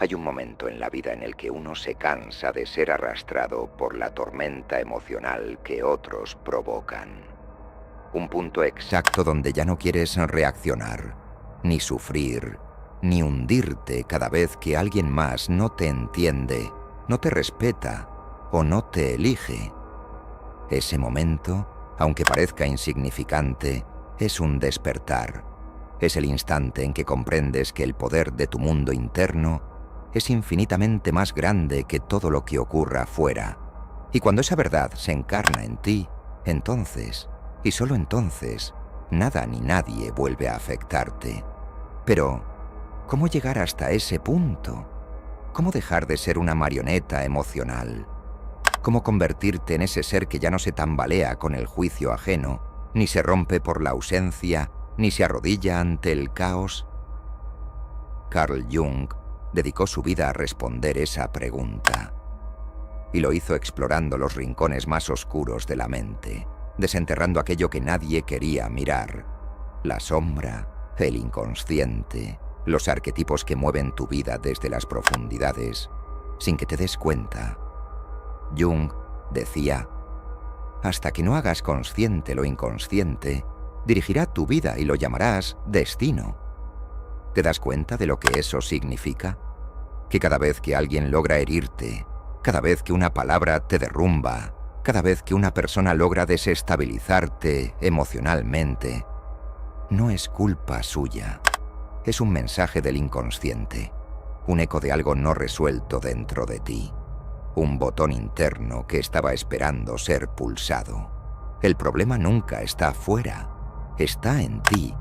Hay un momento en la vida en el que uno se cansa de ser arrastrado por la tormenta emocional que otros provocan. Un punto exacto donde ya no quieres reaccionar, ni sufrir, ni hundirte cada vez que alguien más no te entiende, no te respeta o no te elige. Ese momento, aunque parezca insignificante, es un despertar. Es el instante en que comprendes que el poder de tu mundo interno es infinitamente más grande que todo lo que ocurra fuera. Y cuando esa verdad se encarna en ti, entonces, y solo entonces, nada ni nadie vuelve a afectarte. Pero, ¿cómo llegar hasta ese punto? ¿Cómo dejar de ser una marioneta emocional? ¿Cómo convertirte en ese ser que ya no se tambalea con el juicio ajeno, ni se rompe por la ausencia, ni se arrodilla ante el caos? Carl Jung dedicó su vida a responder esa pregunta. Y lo hizo explorando los rincones más oscuros de la mente, desenterrando aquello que nadie quería mirar. La sombra, el inconsciente, los arquetipos que mueven tu vida desde las profundidades, sin que te des cuenta. Jung decía: hasta que no hagas consciente lo inconsciente, dirigirá tu vida y lo llamarás destino. ¿Te das cuenta de lo que eso significa? Que cada vez que alguien logra herirte, cada vez que una palabra te derrumba, cada vez que una persona logra desestabilizarte emocionalmente, no es culpa suya. Es un mensaje del inconsciente, un eco de algo no resuelto dentro de ti, un botón interno que estaba esperando ser pulsado. El problema nunca está fuera, está en ti,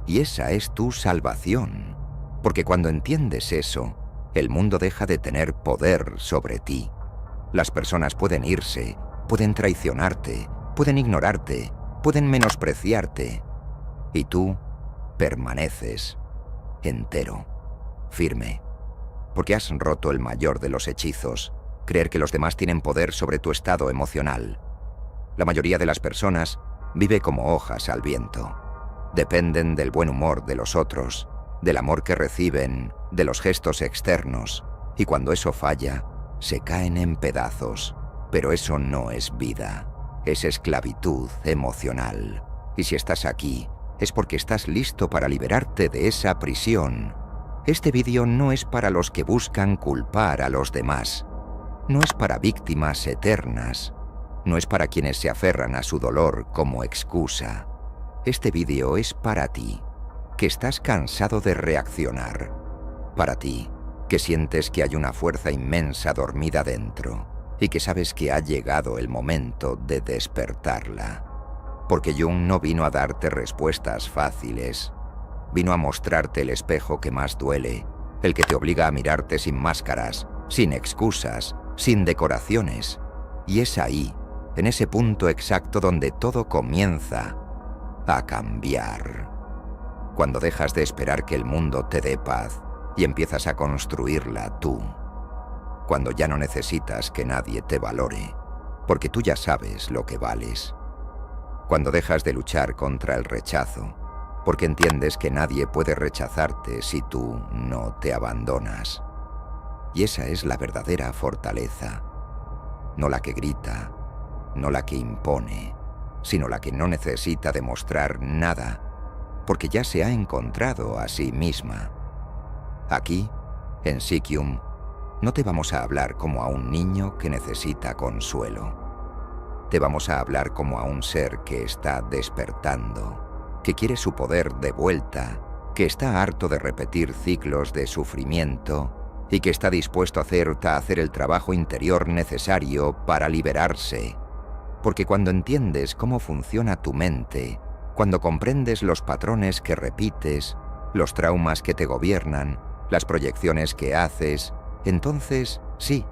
y esa es tu salvación, porque cuando entiendes eso, el mundo deja de tener poder sobre ti. Las personas pueden irse, pueden traicionarte, pueden ignorarte, pueden menospreciarte, y tú permaneces entero, firme, porque has roto el mayor de los hechizos, creer que los demás tienen poder sobre tu estado emocional. La mayoría de las personas vive como hojas al viento. Dependen del buen humor de los otros, del amor que reciben, de los gestos externos, y cuando eso falla, se caen en pedazos. Pero eso no es vida, es esclavitud emocional. Y si estás aquí, es porque estás listo para liberarte de esa prisión. Este vídeo no es para los que buscan culpar a los demás. No es para víctimas eternas. No es para quienes se aferran a su dolor como excusa. Este vídeo es para ti, que estás cansado de reaccionar. Para ti, que sientes que hay una fuerza inmensa dormida dentro y que sabes que ha llegado el momento de despertarla. Porque Jung no vino a darte respuestas fáciles. Vino a mostrarte el espejo que más duele, el que te obliga a mirarte sin máscaras, sin excusas, sin decoraciones. Y es ahí, en ese punto exacto donde todo comienza a cambiar. Cuando dejas de esperar que el mundo te dé paz y empiezas a construirla tú. Cuando ya no necesitas que nadie te valore, porque tú ya sabes lo que vales. Cuando dejas de luchar contra el rechazo, porque entiendes que nadie puede rechazarte si tú no te abandonas. Y esa es la verdadera fortaleza, no la que grita, no la que impone, sino la que no necesita demostrar nada, porque ya se ha encontrado a sí misma. Aquí, en Sikyum, no te vamos a hablar como a un niño que necesita consuelo. Te vamos a hablar como a un ser que está despertando, que quiere su poder de vuelta, que está harto de repetir ciclos de sufrimiento y que está dispuesto a hacer el trabajo interior necesario para liberarse. Porque cuando entiendes cómo funciona tu mente, cuando comprendes los patrones que repites, los traumas que te gobiernan, las proyecciones que haces, entonces, sí,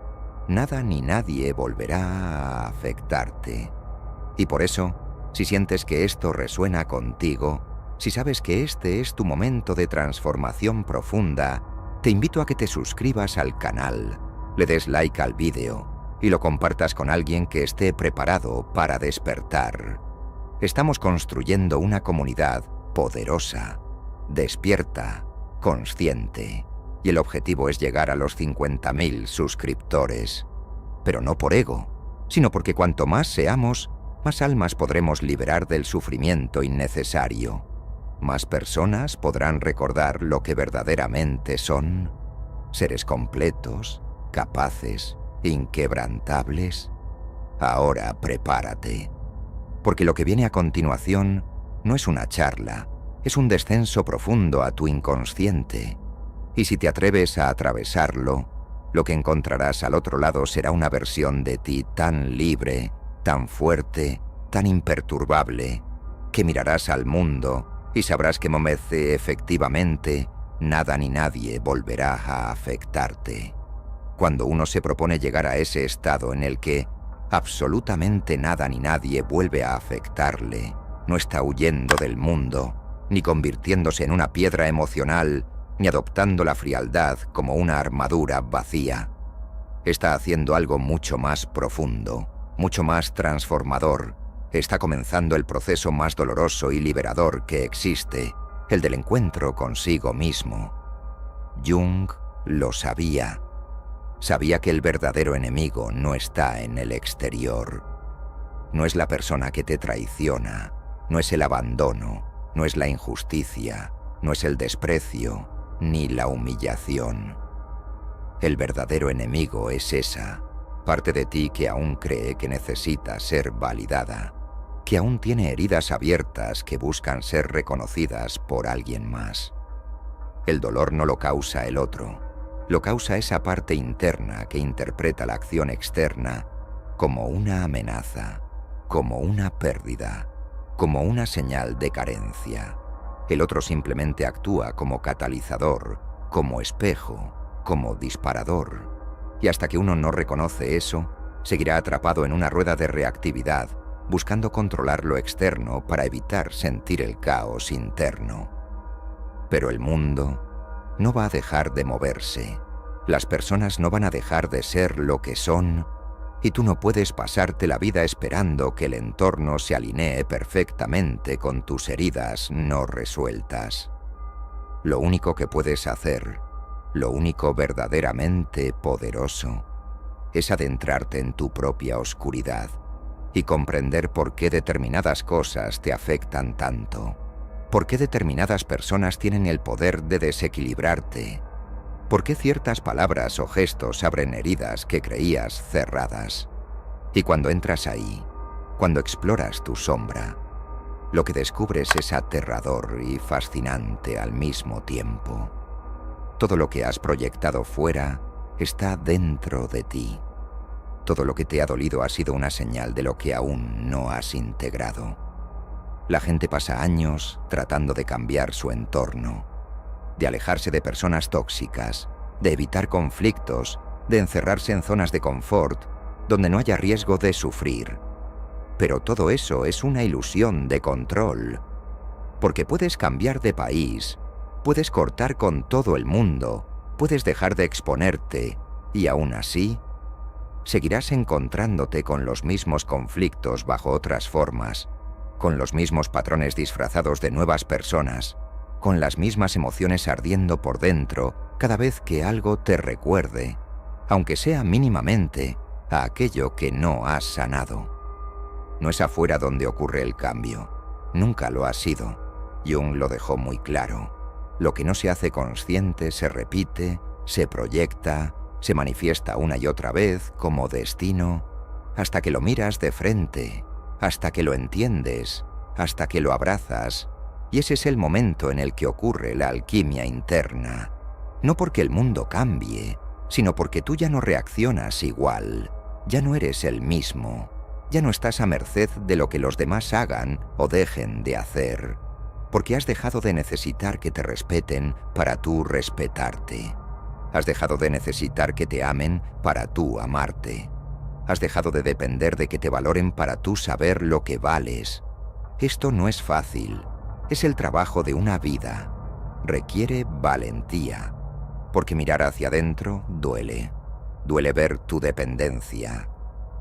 nada ni nadie volverá a afectarte. Y por eso, si sientes que esto resuena contigo, si sabes que este es tu momento de transformación profunda, te invito a que te suscribas al canal, le des like al vídeo y lo compartas con alguien que esté preparado para despertar. Estamos construyendo una comunidad poderosa, despierta, consciente, y el objetivo es llegar a los 50.000 suscriptores. Pero no por ego, sino porque cuanto más seamos, más almas podremos liberar del sufrimiento innecesario. Más personas podrán recordar lo que verdaderamente son: seres completos, capaces, inquebrantables. Ahora prepárate, porque lo que viene a continuación no es una charla, es un descenso profundo a tu inconsciente. Y si te atreves a atravesarlo, lo que encontrarás al otro lado será una versión de ti tan libre, tan fuerte, tan imperturbable, que mirarás al mundo y sabrás que efectivamente nada ni nadie volverá a afectarte. Cuando uno se propone llegar a ese estado en el que absolutamente nada ni nadie vuelve a afectarle, no está huyendo del mundo, ni convirtiéndose en una piedra emocional, ni adoptando la frialdad como una armadura vacía. Está haciendo algo mucho más profundo, mucho más transformador. Está comenzando el proceso más doloroso y liberador que existe, el del encuentro consigo mismo. Jung lo sabía. Sabía que el verdadero enemigo no está en el exterior. No es la persona que te traiciona, no es el abandono, no es la injusticia, no es el desprecio, ni la humillación. El verdadero enemigo es esa parte de ti que aún cree que necesita ser validada, que aún tiene heridas abiertas que buscan ser reconocidas por alguien más. El dolor no lo causa el otro, lo causa esa parte interna que interpreta la acción externa como una amenaza, como una pérdida, como una señal de carencia. El otro simplemente actúa como catalizador, como espejo, como disparador. Y hasta que uno no reconoce eso, seguirá atrapado en una rueda de reactividad, buscando controlar lo externo para evitar sentir el caos interno. Pero el mundo no va a dejar de moverse. Las personas no van a dejar de ser lo que son, y tú no puedes pasarte la vida esperando que el entorno se alinee perfectamente con tus heridas no resueltas. Lo único que puedes hacer, lo único verdaderamente poderoso, es adentrarte en tu propia oscuridad y comprender por qué determinadas cosas te afectan tanto, por qué determinadas personas tienen el poder de desequilibrarte, por qué ciertas palabras o gestos abren heridas que creías cerradas. Y cuando entras ahí, cuando exploras tu sombra, lo que descubres es aterrador y fascinante al mismo tiempo. Todo lo que has proyectado fuera está dentro de ti. Todo lo que te ha dolido ha sido una señal de lo que aún no has integrado. La gente pasa años tratando de cambiar su entorno, de alejarse de personas tóxicas, de evitar conflictos, de encerrarse en zonas de confort donde no haya riesgo de sufrir. Pero todo eso es una ilusión de control, porque puedes cambiar de país, puedes cortar con todo el mundo, puedes dejar de exponerte y aún así seguirás encontrándote con los mismos conflictos bajo otras formas, con los mismos patrones disfrazados de nuevas personas, con las mismas emociones ardiendo por dentro cada vez que algo te recuerde, aunque sea mínimamente, a aquello que no has sanado. No es afuera donde ocurre el cambio, nunca lo ha sido. Jung lo dejó muy claro. Lo que no se hace consciente se repite, se proyecta, se manifiesta una y otra vez como destino, hasta que lo miras de frente, hasta que lo entiendes, hasta que lo abrazas. Y ese es el momento en el que ocurre la alquimia interna. No porque el mundo cambie, sino porque tú ya no reaccionas igual, ya no eres el mismo, ya no estás a merced de lo que los demás hagan o dejen de hacer, porque has dejado de necesitar que te respeten para tú respetarte. Has dejado de necesitar que te amen para tú amarte. Has dejado de depender de que te valoren para tú saber lo que vales. Esto no es fácil. Es el trabajo de una vida. Requiere valentía, porque mirar hacia adentro duele. Duele ver tu dependencia.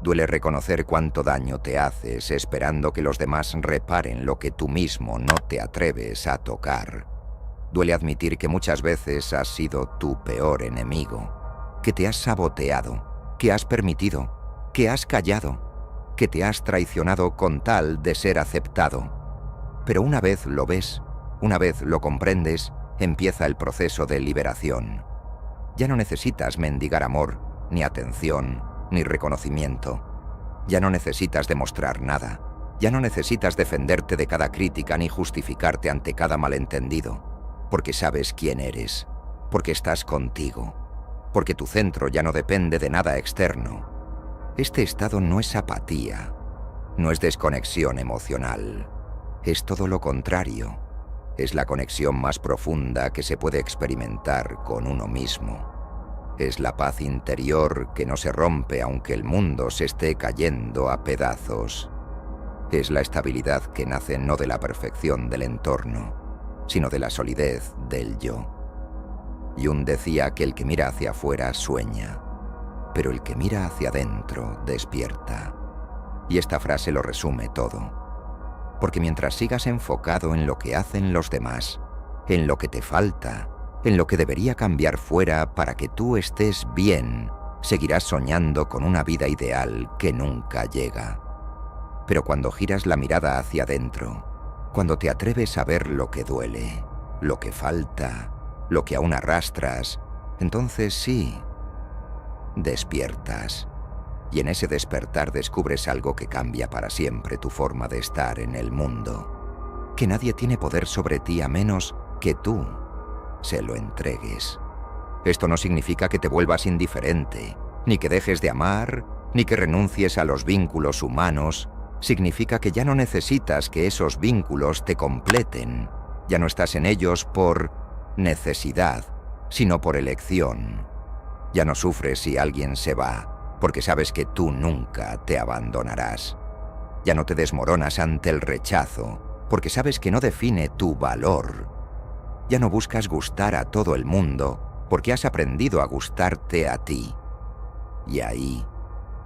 Duele reconocer cuánto daño te haces esperando que los demás reparen lo que tú mismo no te atreves a tocar. Duele admitir que muchas veces has sido tu peor enemigo, que te has saboteado, que has permitido, que has callado, que te has traicionado con tal de ser aceptado. Pero una vez lo ves, una vez lo comprendes, empieza el proceso de liberación. Ya no necesitas mendigar amor, ni atención, ni reconocimiento. Ya no necesitas demostrar nada. Ya no necesitas defenderte de cada crítica ni justificarte ante cada malentendido. Porque sabes quién eres, porque estás contigo, porque tu centro ya no depende de nada externo. Este estado no es apatía, no es desconexión emocional, es todo lo contrario. Es la conexión más profunda que se puede experimentar con uno mismo. Es la paz interior que no se rompe aunque el mundo se esté cayendo a pedazos. Es la estabilidad que nace no de la perfección del entorno, sino de la solidez del yo. Jung decía que el que mira hacia afuera sueña, pero el que mira hacia adentro despierta. Y esta frase lo resume todo. Porque mientras sigas enfocado en lo que hacen los demás, en lo que te falta, en lo que debería cambiar fuera para que tú estés bien, seguirás soñando con una vida ideal que nunca llega. Pero cuando giras la mirada hacia adentro, cuando te atreves a ver lo que duele, lo que falta, lo que aún arrastras, entonces sí, despiertas. Y en ese despertar descubres algo que cambia para siempre tu forma de estar en el mundo. Que nadie tiene poder sobre ti a menos que tú se lo entregues. Esto no significa que te vuelvas indiferente, ni que dejes de amar, ni que renuncies a los vínculos humanos. Significa que ya no necesitas que esos vínculos te completen. Ya no estás en ellos por necesidad, sino por elección. Ya no sufres si alguien se va, porque sabes que tú nunca te abandonarás. Ya no te desmoronas ante el rechazo, porque sabes que no define tu valor. Ya no buscas gustar a todo el mundo, porque has aprendido a gustarte a ti. Y ahí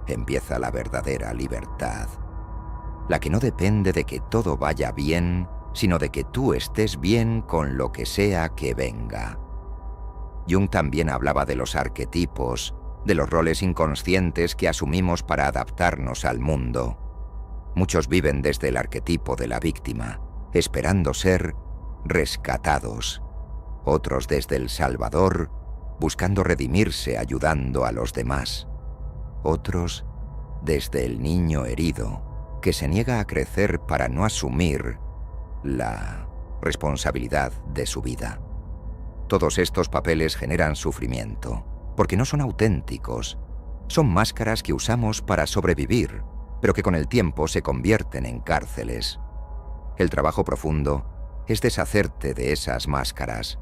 empieza la verdadera libertad. La que no depende de que todo vaya bien, sino de que tú estés bien con lo que sea que venga. Jung también hablaba de los arquetipos, de los roles inconscientes que asumimos para adaptarnos al mundo. Muchos viven desde el arquetipo de la víctima, esperando ser rescatados. Otros desde el salvador, buscando redimirse ayudando a los demás. Otros desde el niño herido, que se niega a crecer para no asumir la responsabilidad de su vida. Todos estos papeles generan sufrimiento, porque no son auténticos. Son máscaras que usamos para sobrevivir, pero que con el tiempo se convierten en cárceles. El trabajo profundo es deshacerte de esas máscaras,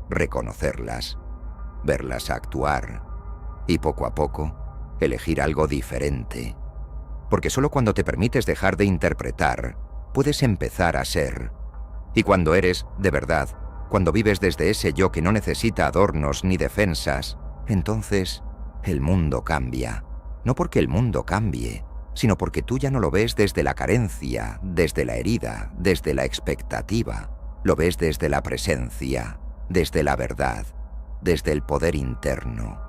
reconocerlas, verlas actuar y poco a poco elegir algo diferente. Porque solo cuando te permites dejar de interpretar, puedes empezar a ser. Y cuando eres, de verdad, cuando vives desde ese yo que no necesita adornos ni defensas, entonces el mundo cambia. No porque el mundo cambie, sino porque tú ya no lo ves desde la carencia, desde la herida, desde la expectativa. Lo ves desde la presencia, desde la verdad, desde el poder interno.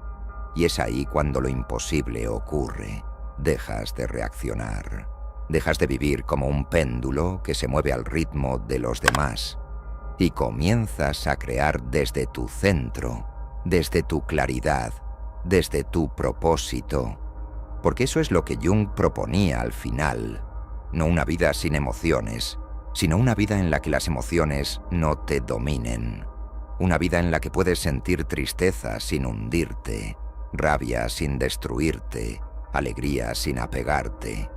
Y es ahí cuando lo imposible ocurre. Dejas de reaccionar. Dejas de vivir como un péndulo que se mueve al ritmo de los demás. Y comienzas a crear desde tu centro, desde tu claridad, desde tu propósito. Porque eso es lo que Jung proponía al final. No una vida sin emociones, sino una vida en la que las emociones no te dominen. Una vida en la que puedes sentir tristeza sin hundirte, rabia sin destruirte, alegría sin apegarte.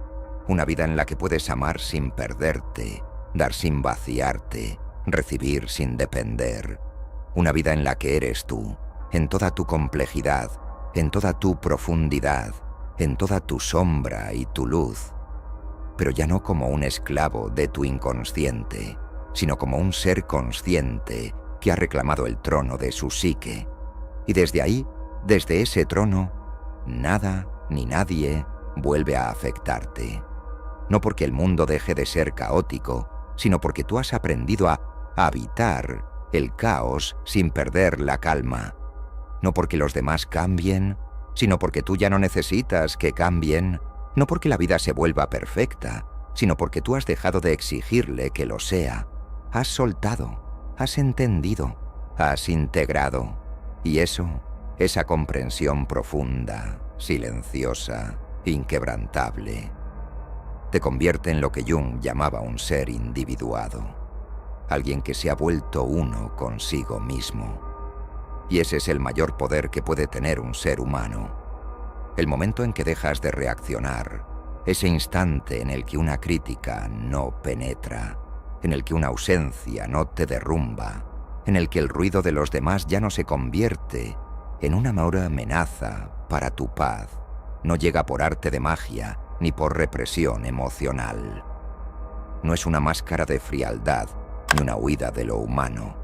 Una vida en la que puedes amar sin perderte, dar sin vaciarte, recibir sin depender. Una vida en la que eres tú, en toda tu complejidad, en toda tu profundidad, en toda tu sombra y tu luz. Pero ya no como un esclavo de tu inconsciente, sino como un ser consciente que ha reclamado el trono de su psique. Y desde ahí, desde ese trono, nada ni nadie vuelve a afectarte. No porque el mundo deje de ser caótico, sino porque tú has aprendido a habitar el caos sin perder la calma. No porque los demás cambien, sino porque tú ya no necesitas que cambien, no porque la vida se vuelva perfecta, sino porque tú has dejado de exigirle que lo sea. Has soltado, has entendido, has integrado. Y eso, esa comprensión profunda, silenciosa, inquebrantable, te convierte en lo que Jung llamaba un ser individuado. Alguien que se ha vuelto uno consigo mismo. Y ese es el mayor poder que puede tener un ser humano. El momento en que dejas de reaccionar, ese instante en el que una crítica no penetra, en el que una ausencia no te derrumba, en el que el ruido de los demás ya no se convierte en una mera amenaza para tu paz, no llega por arte de magia ni por represión emocional. No es una máscara de frialdad ni una huida de lo humano.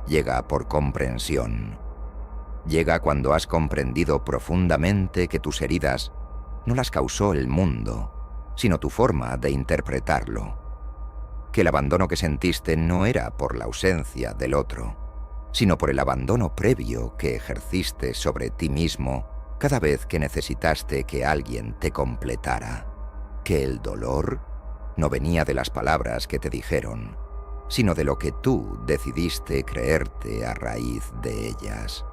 Llega por comprensión. Llega cuando has comprendido profundamente que tus heridas no las causó el mundo, sino tu forma de interpretarlo. Que el abandono que sentiste no era por la ausencia del otro, sino por el abandono previo que ejerciste sobre ti mismo cada vez que necesitaste que alguien te completara. Que el dolor no venía de las palabras que te dijeron, sino de lo que tú decidiste creerte a raíz de ellas.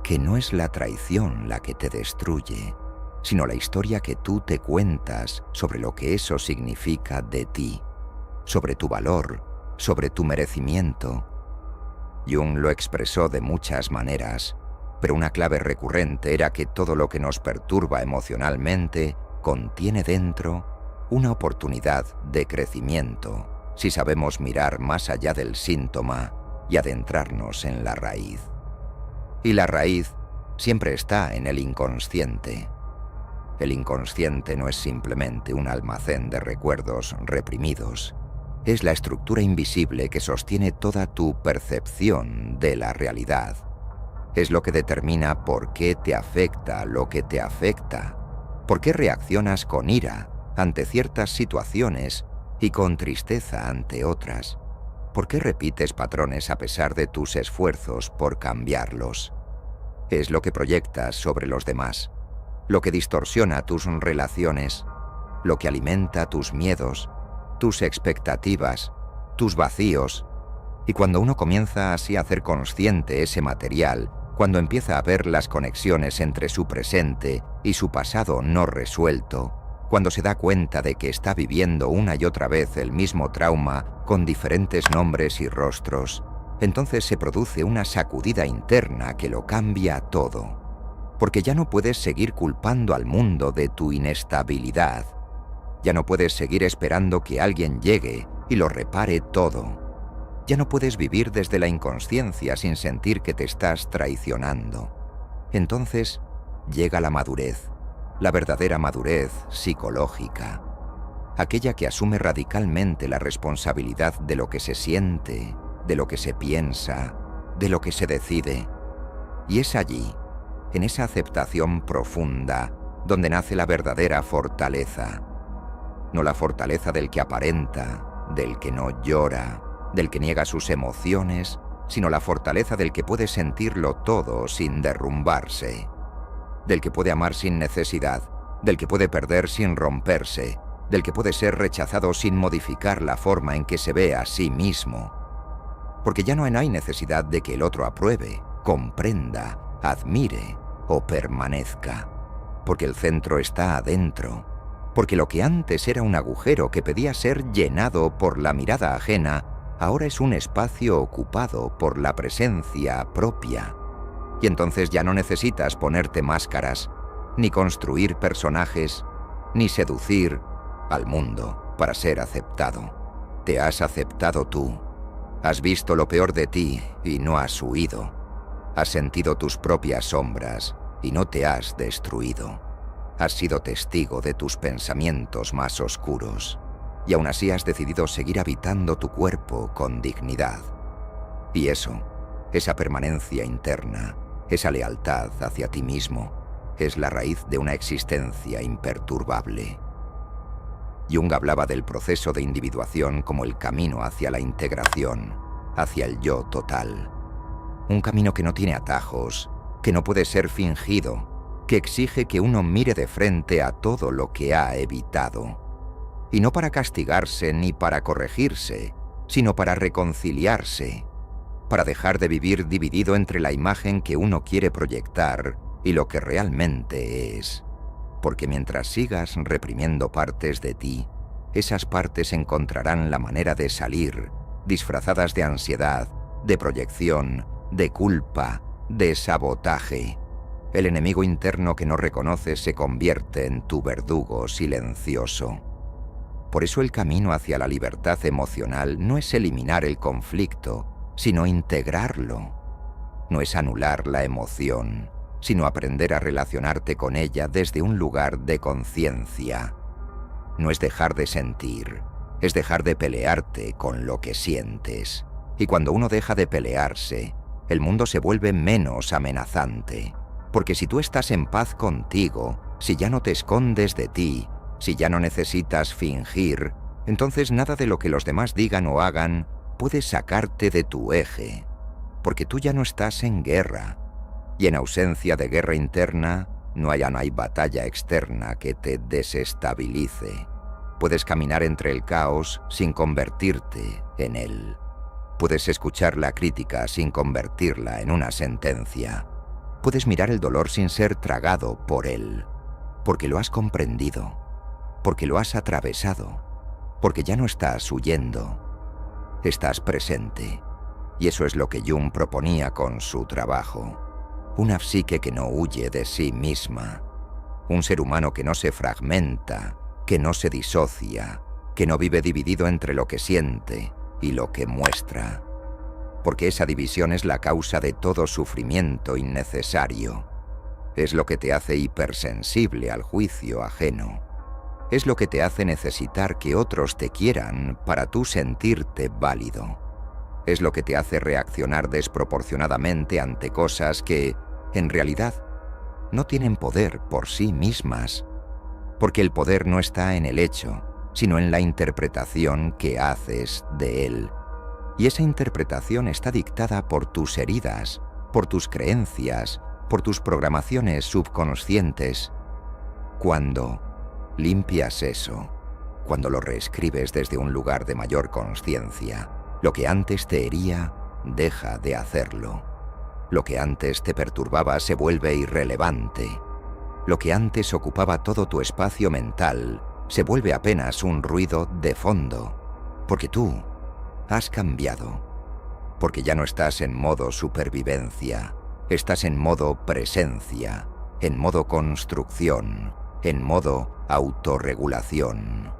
Que no es la traición la que te destruye, sino la historia que tú te cuentas sobre lo que eso significa de ti, sobre tu valor, sobre tu merecimiento. Jung lo expresó de muchas maneras, pero una clave recurrente era que todo lo que nos perturba emocionalmente contiene dentro una oportunidad de crecimiento, si sabemos mirar más allá del síntoma y adentrarnos en la raíz. Y la raíz siempre está en el inconsciente. El inconsciente no es simplemente un almacén de recuerdos reprimidos. Es la estructura invisible que sostiene toda tu percepción de la realidad. Es lo que determina por qué te afecta lo que te afecta, por qué reaccionas con ira ante ciertas situaciones y con tristeza ante otras, por qué repites patrones a pesar de tus esfuerzos por cambiarlos. Es lo que proyectas sobre los demás, lo que distorsiona tus relaciones, lo que alimenta tus miedos, tus expectativas, tus vacíos. Y cuando uno comienza así a hacer consciente ese material, cuando empieza a ver las conexiones entre su presente y su pasado no resuelto, cuando se da cuenta de que está viviendo una y otra vez el mismo trauma con diferentes nombres y rostros, entonces se produce una sacudida interna que lo cambia todo. Porque ya no puedes seguir culpando al mundo de tu inestabilidad. Ya no puedes seguir esperando que alguien llegue y lo repare todo. Ya no puedes vivir desde la inconsciencia sin sentir que te estás traicionando. Entonces llega la madurez, la verdadera madurez psicológica, aquella que asume radicalmente la responsabilidad de lo que se siente, de lo que se piensa, de lo que se decide. Y es allí, en esa aceptación profunda, donde nace la verdadera fortaleza. No la fortaleza del que aparenta, del que no llora, del que niega sus emociones, sino la fortaleza del que puede sentirlo todo sin derrumbarse, del que puede amar sin necesidad, del que puede perder sin romperse, del que puede ser rechazado sin modificar la forma en que se ve a sí mismo. Porque ya no hay necesidad de que el otro apruebe, comprenda, admire o permanezca, porque el centro está adentro, porque lo que antes era un agujero que pedía ser llenado por la mirada ajena, ahora es un espacio ocupado por la presencia propia. Y entonces ya no necesitas ponerte máscaras, ni construir personajes, ni seducir al mundo para ser aceptado. Te has aceptado tú. Has visto lo peor de ti y no has huido. Has sentido tus propias sombras y no te has destruido. Has sido testigo de tus pensamientos más oscuros y aún así has decidido seguir habitando tu cuerpo con dignidad. Y eso, esa permanencia interna, esa lealtad hacia ti mismo, es la raíz de una existencia imperturbable. Jung hablaba del proceso de individuación como el camino hacia la integración, hacia el yo total. Un camino que no tiene atajos, que no puede ser fingido, que exige que uno mire de frente a todo lo que ha evitado. Y no para castigarse ni para corregirse, sino para reconciliarse, para dejar de vivir dividido entre la imagen que uno quiere proyectar y lo que realmente es. Porque mientras sigas reprimiendo partes de ti, esas partes encontrarán la manera de salir, disfrazadas de ansiedad, de proyección, de culpa, de sabotaje. El enemigo interno que no reconoces se convierte en tu verdugo silencioso. Por eso el camino hacia la libertad emocional no es eliminar el conflicto, sino integrarlo. No es anular la emoción, sino aprender a relacionarte con ella desde un lugar de conciencia. No es dejar de sentir, es dejar de pelearte con lo que sientes. Y cuando uno deja de pelearse, el mundo se vuelve menos amenazante. Porque si tú estás en paz contigo, si ya no te escondes de ti, si ya no necesitas fingir, entonces nada de lo que los demás digan o hagan puede sacarte de tu eje. Porque tú ya no estás en guerra. Y en ausencia de guerra interna, no hay batalla externa que te desestabilice. Puedes caminar entre el caos sin convertirte en él. Puedes escuchar la crítica sin convertirla en una sentencia. Puedes mirar el dolor sin ser tragado por él, porque lo has comprendido, porque lo has atravesado, porque ya no estás huyendo, estás presente. Y eso es lo que Jung proponía con su trabajo. Una psique que no huye de sí misma, un ser humano que no se fragmenta, que no se disocia, que no vive dividido entre lo que siente y lo que muestra, porque esa división es la causa de todo sufrimiento innecesario. Es lo que te hace hipersensible al juicio ajeno. Es lo que te hace necesitar que otros te quieran para tú sentirte válido. Es lo que te hace reaccionar desproporcionadamente ante cosas que, en realidad, no tienen poder por sí mismas, porque el poder no está en el hecho, sino en la interpretación que haces de él. Y esa interpretación está dictada por tus heridas, por tus creencias, por tus programaciones subconscientes. Cuando limpias eso, cuando lo reescribes desde un lugar de mayor consciencia, lo que antes te hería deja de hacerlo. Lo que antes te perturbaba se vuelve irrelevante. Lo que antes ocupaba todo tu espacio mental se vuelve apenas un ruido de fondo, porque tú has cambiado, porque ya no estás en modo supervivencia, estás en modo presencia, en modo construcción, en modo autorregulación.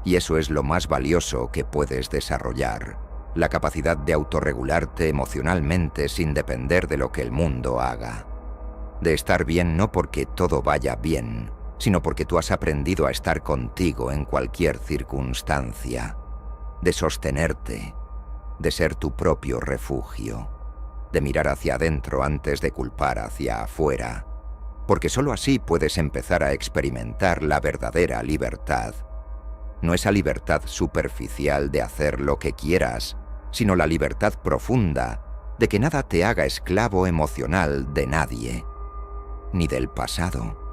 Y eso es lo más valioso que puedes desarrollar, la capacidad de autorregularte emocionalmente sin depender de lo que el mundo haga. De estar bien no porque todo vaya bien, sino porque tú has aprendido a estar contigo en cualquier circunstancia, de sostenerte, de ser tu propio refugio, de mirar hacia adentro antes de culpar hacia afuera, porque sólo así puedes empezar a experimentar la verdadera libertad. No esa libertad superficial de hacer lo que quieras, sino la libertad profunda de que nada te haga esclavo emocional de nadie, ni del pasado,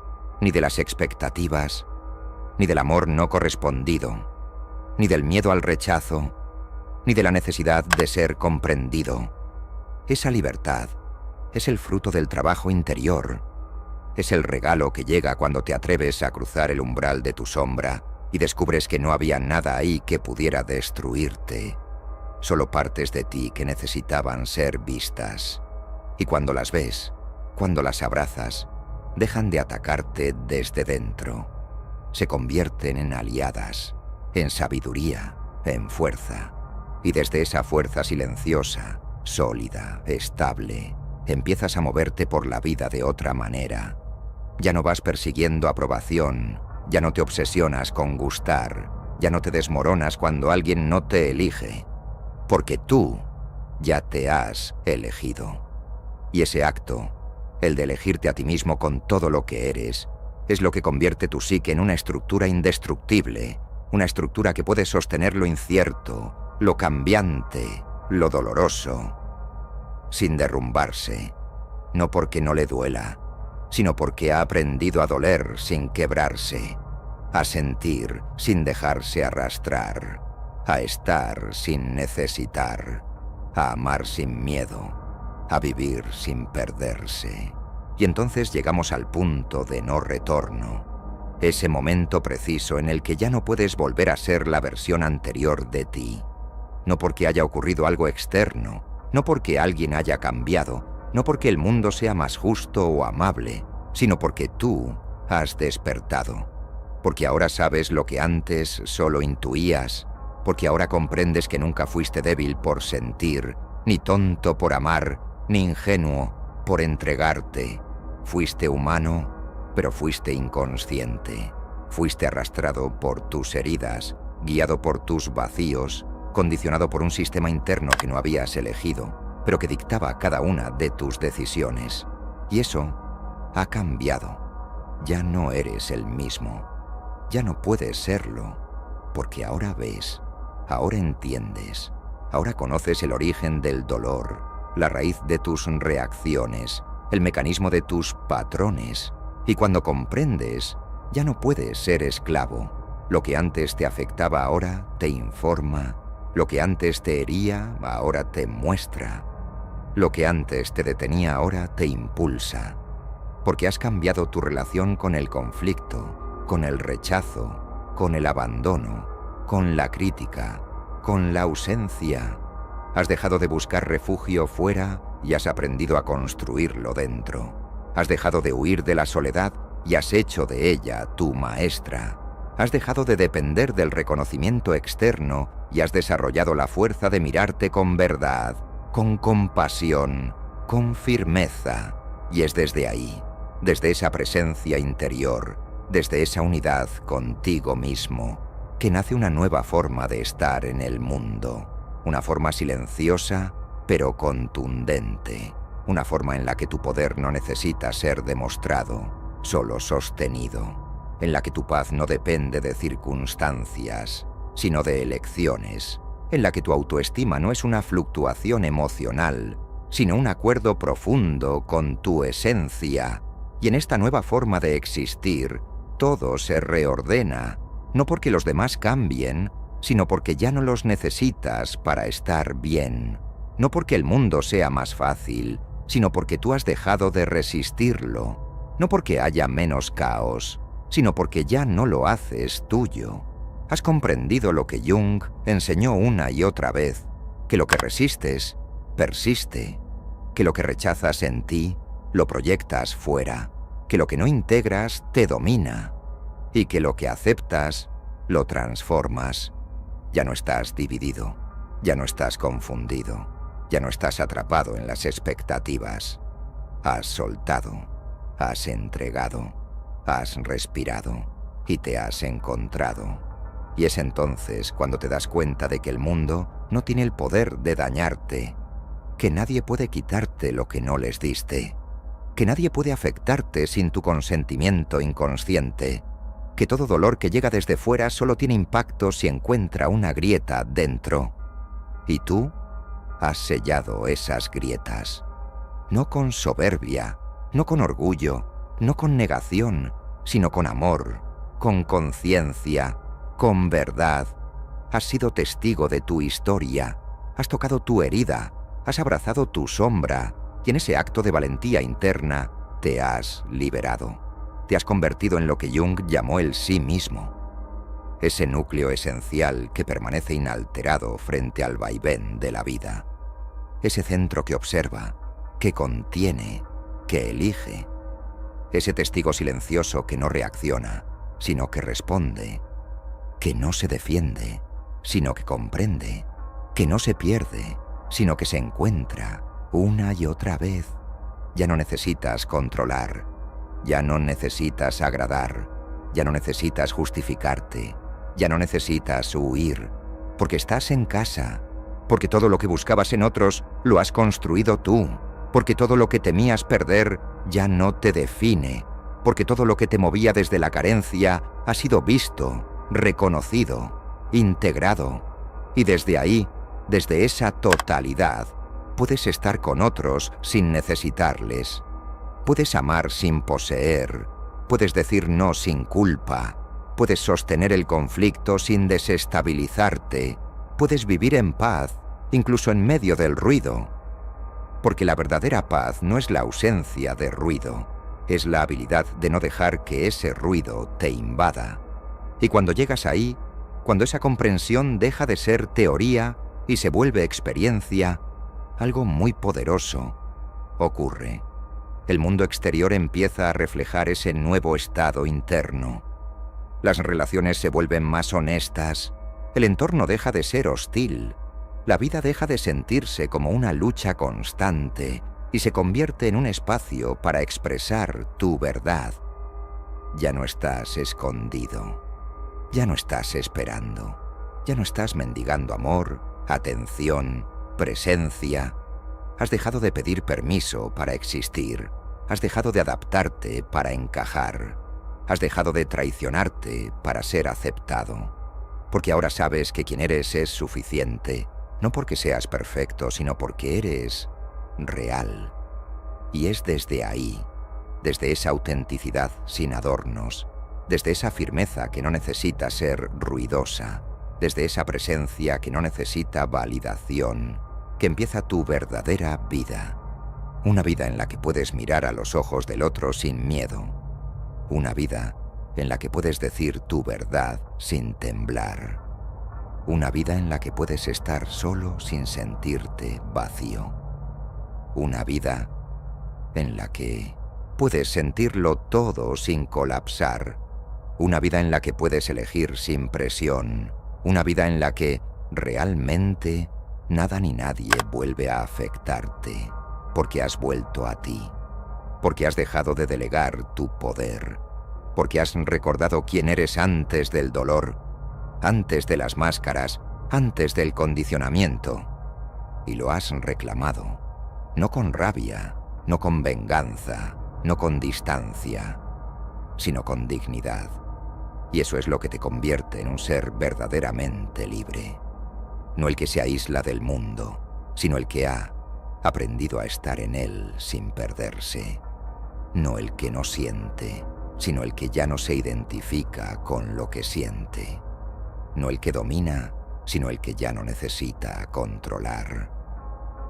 ni de las expectativas, ni del amor no correspondido, ni del miedo al rechazo, ni de la necesidad de ser comprendido. Esa libertad es el fruto del trabajo interior, es el regalo que llega cuando te atreves a cruzar el umbral de tu sombra y descubres que no había nada ahí que pudiera destruirte, solo partes de ti que necesitaban ser vistas. Y cuando las ves, cuando las abrazas, dejan de atacarte desde dentro. Se convierten en aliadas, en sabiduría, en fuerza. Y desde esa fuerza silenciosa, sólida, estable, empiezas a moverte por la vida de otra manera. Ya no vas persiguiendo aprobación, ya no te obsesionas con gustar, ya no te desmoronas cuando alguien no te elige, porque tú ya te has elegido. Y ese acto, el de elegirte a ti mismo con todo lo que eres, es lo que convierte tu psique en una estructura indestructible, una estructura que puede sostener lo incierto, lo cambiante, lo doloroso, sin derrumbarse, no porque no le duela, sino porque ha aprendido a doler sin quebrarse, a sentir sin dejarse arrastrar, a estar sin necesitar, a amar sin miedo, a vivir sin perderse. Y entonces llegamos al punto de no retorno, ese momento preciso en el que ya no puedes volver a ser la versión anterior de ti. No porque haya ocurrido algo externo, no porque alguien haya cambiado, no porque el mundo sea más justo o amable, sino porque tú has despertado. Porque ahora sabes lo que antes solo intuías, porque ahora comprendes que nunca fuiste débil por sentir, ni tonto por amar, ni ingenuo por entregarte. Fuiste humano, pero fuiste inconsciente. Fuiste arrastrado por tus heridas, guiado por tus vacíos, condicionado por un sistema interno que no habías elegido, pero que dictaba cada una de tus decisiones. Y eso ha cambiado. Ya no eres el mismo. Ya no puedes serlo, porque ahora ves, ahora entiendes, ahora conoces el origen del dolor, la raíz de tus reacciones, el mecanismo de tus patrones. Y cuando comprendes, ya no puedes ser esclavo. Lo que antes te afectaba ahora te informa. Lo que antes te hería ahora te muestra. Lo que antes te detenía ahora te impulsa. Porque has cambiado tu relación con el conflicto, con el rechazo, con el abandono, con la crítica, con la ausencia. Has dejado de buscar refugio fuera y has aprendido a construirlo dentro. Has dejado de huir de la soledad y has hecho de ella tu maestra. Has dejado de depender del reconocimiento externo y has desarrollado la fuerza de mirarte con verdad, con compasión, con firmeza. Y es desde ahí, desde esa presencia interior, desde esa unidad contigo mismo, que nace una nueva forma de estar en el mundo. Una forma silenciosa, pero contundente. Una forma en la que tu poder no necesita ser demostrado, solo sostenido. En la que tu paz no depende de circunstancias, sino de elecciones. En la que tu autoestima no es una fluctuación emocional, sino un acuerdo profundo con tu esencia. Y en esta nueva forma de existir, todo se reordena, no porque los demás cambien, sino porque ya no los necesitas para estar bien. No porque el mundo sea más fácil, sino porque tú has dejado de resistirlo. No porque haya menos caos, sino porque ya no lo haces tuyo. Has comprendido lo que Jung enseñó una y otra vez, que lo que resistes, persiste, que lo que rechazas en ti, lo proyectas fuera, que lo que no integras te domina, y que lo que aceptas, lo transformas. Ya no estás dividido, ya no estás confundido, ya no estás atrapado en las expectativas. Has soltado, has entregado, has respirado y te has encontrado. Y es entonces cuando te das cuenta de que el mundo no tiene el poder de dañarte, que nadie puede quitarte lo que no les diste, que nadie puede afectarte sin tu consentimiento inconsciente, que todo dolor que llega desde fuera solo tiene impacto si encuentra una grieta dentro. Y tú has sellado esas grietas, no con soberbia, no con orgullo, no con negación, sino con amor, con conciencia, con verdad. Has sido testigo de tu historia, has tocado tu herida, has abrazado tu sombra, y en ese acto de valentía interna te has liberado. Te has convertido en lo que Jung llamó el sí mismo, ese núcleo esencial que permanece inalterado frente al vaivén de la vida, ese centro que observa, que contiene, que elige, ese testigo silencioso que no reacciona, sino que responde, que no se defiende, sino que comprende, que no se pierde, sino que se encuentra una y otra vez. Ya no necesitas controlar, ya no necesitas agradar, ya no necesitas justificarte, ya no necesitas huir, porque estás en casa, porque todo lo que buscabas en otros lo has construido tú, porque todo lo que temías perder ya no te define, porque todo lo que te movía desde la carencia ha sido visto, reconocido, integrado, y desde ahí desde esa totalidad, puedes estar con otros sin necesitarles. Puedes amar sin poseer. Puedes decir no sin culpa. Puedes sostener el conflicto sin desestabilizarte. Puedes vivir en paz, incluso en medio del ruido. Porque la verdadera paz no es la ausencia de ruido, es la habilidad de no dejar que ese ruido te invada. Y cuando llegas ahí, cuando esa comprensión deja de ser teoría y se vuelve experiencia, algo muy poderoso ocurre. El mundo exterior empieza a reflejar ese nuevo estado interno. Las relaciones se vuelven más honestas, el entorno deja de ser hostil, la vida deja de sentirse como una lucha constante y se convierte en un espacio para expresar tu verdad. Ya no estás escondido, ya no estás esperando, ya no estás mendigando amor, atención, presencia. Has dejado de pedir permiso para existir, has dejado de adaptarte para encajar, has dejado de traicionarte para ser aceptado, porque ahora sabes que quien eres es suficiente, no porque seas perfecto, sino porque eres real. Y es desde ahí, desde esa autenticidad sin adornos, desde esa firmeza que no necesita ser ruidosa, desde esa presencia que no necesita validación, que empieza tu verdadera vida. Una vida en la que puedes mirar a los ojos del otro sin miedo. Una vida en la que puedes decir tu verdad sin temblar. Una vida en la que puedes estar solo sin sentirte vacío. Una vida en la que puedes sentirlo todo sin colapsar. Una vida en la que puedes elegir sin presión. Una vida en la que realmente nada ni nadie vuelve a afectarte, porque has vuelto a ti, porque has dejado de delegar tu poder, porque has recordado quién eres antes del dolor, antes de las máscaras, antes del condicionamiento, y lo has reclamado, no con rabia, no con venganza, no con distancia, sino con dignidad. Y eso es lo que te convierte en un ser verdaderamente libre. No el que se aísla del mundo, sino el que ha aprendido a estar en él sin perderse. No el que no siente, sino el que ya no se identifica con lo que siente. No el que domina, sino el que ya no necesita controlar.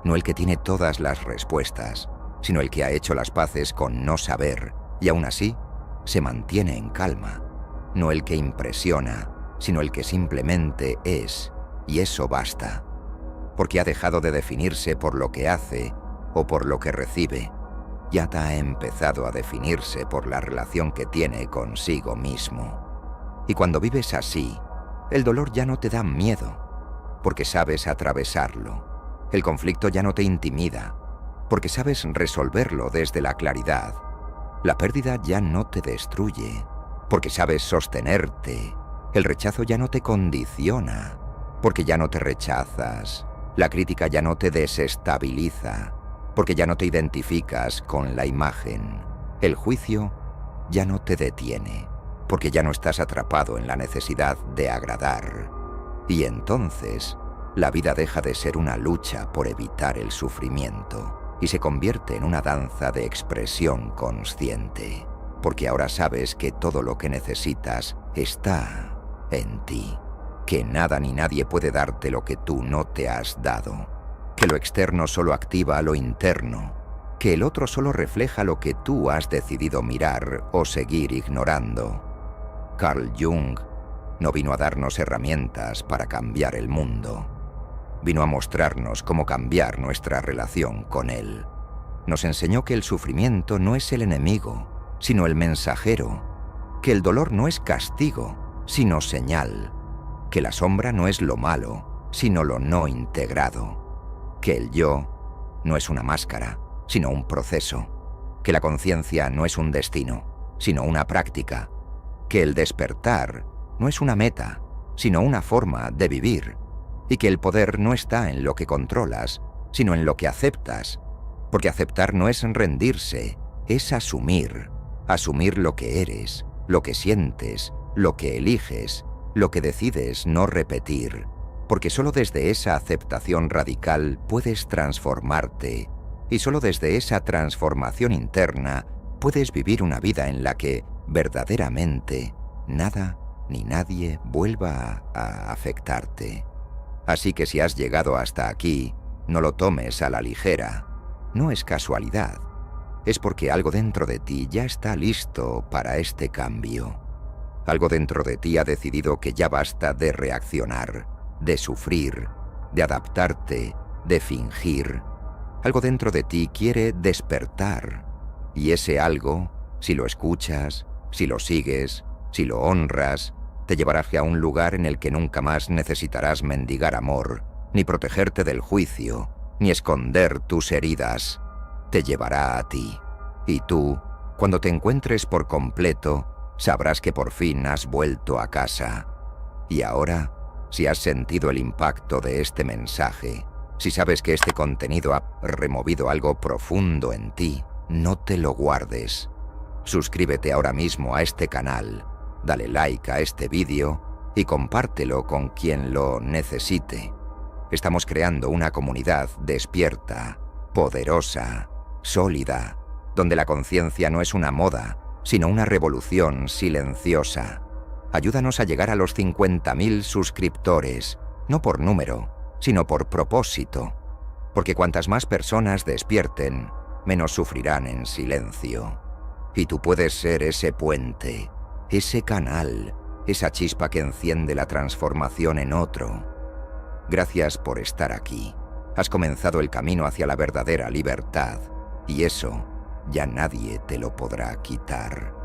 No el que tiene todas las respuestas, sino el que ha hecho las paces con no saber y aún así se mantiene en calma. No el que impresiona, sino el que simplemente es, y eso basta, porque ha dejado de definirse por lo que hace o por lo que recibe, ya ha empezado a definirse por la relación que tiene consigo mismo. Y cuando vives así, el dolor ya no te da miedo, porque sabes atravesarlo. El conflicto ya no te intimida, porque sabes resolverlo desde la claridad. La pérdida ya no te destruye, porque sabes sostenerte. El rechazo ya no te condiciona, porque ya no te rechazas. La crítica ya no te desestabiliza, porque ya no te identificas con la imagen. El juicio ya no te detiene, porque ya no estás atrapado en la necesidad de agradar. Y entonces, la vida deja de ser una lucha por evitar el sufrimiento y se convierte en una danza de expresión consciente, porque ahora sabes que todo lo que necesitas está en ti, que nada ni nadie puede darte lo que tú no te has dado, que lo externo solo activa lo interno, que el otro solo refleja lo que tú has decidido mirar o seguir ignorando. Carl Jung no vino a darnos herramientas para cambiar el mundo. Vino a mostrarnos cómo cambiar nuestra relación con él. Nos enseñó que el sufrimiento no es el enemigo, sino el mensajero, que el dolor no es castigo, sino señal, que la sombra no es lo malo, sino lo no integrado, que el yo no es una máscara, sino un proceso, que la conciencia no es un destino, sino una práctica, que el despertar no es una meta, sino una forma de vivir, y que el poder no está en lo que controlas, sino en lo que aceptas, porque aceptar no es rendirse, es asumir lo que eres, lo que sientes, lo que eliges, lo que decides no repetir, porque solo desde esa aceptación radical puedes transformarte, y solo desde esa transformación interna puedes vivir una vida en la que, verdaderamente, nada ni nadie vuelva a afectarte. Así que si has llegado hasta aquí, no lo tomes a la ligera. No es casualidad. Es porque algo dentro de ti ya está listo para este cambio. Algo dentro de ti ha decidido que ya basta de reaccionar, de sufrir, de adaptarte, de fingir. Algo dentro de ti quiere despertar. Y ese algo, si lo escuchas, si lo sigues, si lo honras, te llevará hacia un lugar en el que nunca más necesitarás mendigar amor, ni protegerte del juicio, ni esconder tus heridas. Te llevará a ti. Y tú, cuando te encuentres por completo, sabrás que por fin has vuelto a casa. Y ahora, si has sentido el impacto de este mensaje, si sabes que este contenido ha removido algo profundo en ti, no te lo guardes. Suscríbete ahora mismo a este canal, dale like a este vídeo y compártelo con quien lo necesite. Estamos creando una comunidad despierta, poderosa, sólida, donde la conciencia no es una moda, sino una revolución silenciosa. Ayúdanos a llegar a los 50.000 suscriptores, no por número, sino por propósito. Porque cuantas más personas despierten, menos sufrirán en silencio. Y tú puedes ser ese puente, ese canal, esa chispa que enciende la transformación en otro. Gracias por estar aquí. Has comenzado el camino hacia la verdadera libertad, y eso ya nadie te lo podrá quitar.